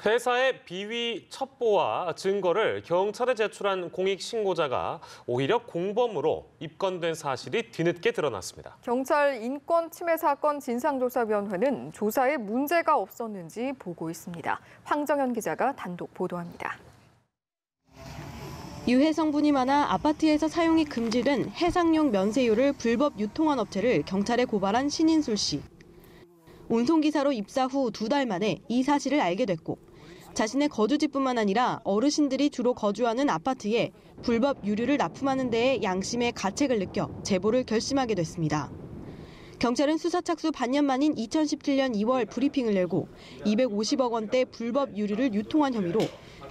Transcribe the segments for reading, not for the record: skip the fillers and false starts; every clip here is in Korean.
회사의 비위 첩보와 증거를 경찰에 제출한 공익신고자가 오히려 공범으로 입건된 사실이 뒤늦게 드러났습니다. 경찰 인권침해 사건 진상조사위원회는 조사에 문제가 없었는지 보고 있습니다. 황정현 기자가 단독 보도합니다. 유해 성분이 많아 아파트에서 사용이 금지된 해상용 면세유를 불법 유통한 업체를 경찰에 고발한 신인술 씨. 운송기사로 입사 후 2달 만에 이 사실을 알게 됐고 자신의 거주지뿐만 아니라 어르신들이 주로 거주하는 아파트에 불법 유류를 납품하는 데에 양심의 가책을 느껴 제보를 결심하게 됐습니다. 경찰은 수사 착수 반년 만인 2017년 2월 브리핑을 열고 250억 원대 불법 유류를 유통한 혐의로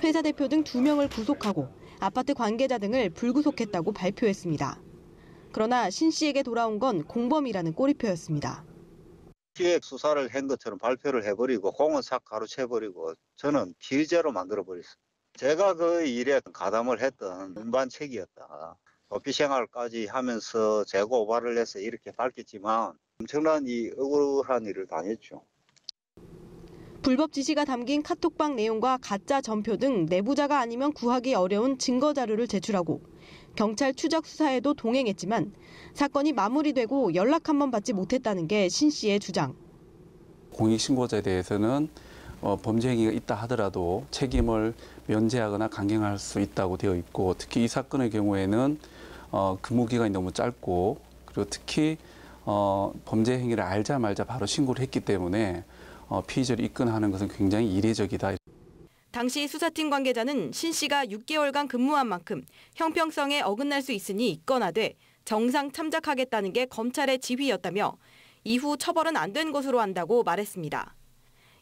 회사 대표 등 2명을 구속하고 아파트 관계자 등을 불구속했다고 발표했습니다. 그러나 신 씨에게 돌아온 건 공범이라는 꼬리표였습니다. 기획 수사를 한 것처럼 발표를 해버리고 공은 싹 가로채버리고 저는 피의자로 만들어버렸어요. 제가 그 일에 가담을 했던 운반책이었다. 도피 생활까지 하면서 재고 고발을 해서 이렇게 밝혔지만 엄청난 이 억울한 일을 당했죠. 불법 지시가 담긴 카톡방 내용과 가짜 전표 등 내부자가 아니면 구하기 어려운 증거 자료를 제출하고 경찰 추적 수사에도 동행했지만 사건이 마무리되고 연락 한 번 받지 못했다는 게 신 씨의 주장. 공익신고자에 대해서는 범죄 행위가 있다 하더라도 책임을 면제하거나 강경할 수 있다고 되어 있고 특히 이 사건의 경우에는 근무기간이 너무 짧고 그리고 특히 범죄 행위를 알자마자 바로 신고를 했기 때문에 피의자를 입건하는 것은 굉장히 이례적이다. 당시 수사팀 관계자는 신 씨가 6개월간 근무한 만큼 형평성에 어긋날 수 있으니 입건하되 정상 참작하겠다는 게 검찰의 지휘였다며 이후 처벌은 안 된 것으로 안다고 말했습니다.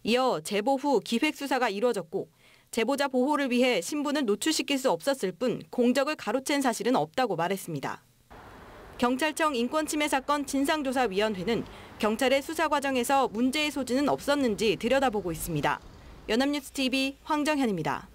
이어 제보 후 기획수사가 이루어졌고 제보자 보호를 위해 신분을 노출시킬 수 없었을 뿐 공적을 가로챈 사실은 없다고 말했습니다. 경찰청 인권침해 사건 진상조사위원회는 경찰의 수사 과정에서 문제의 소지는 없었는지 들여다보고 있습니다. 연합뉴스 TV 황정현입니다.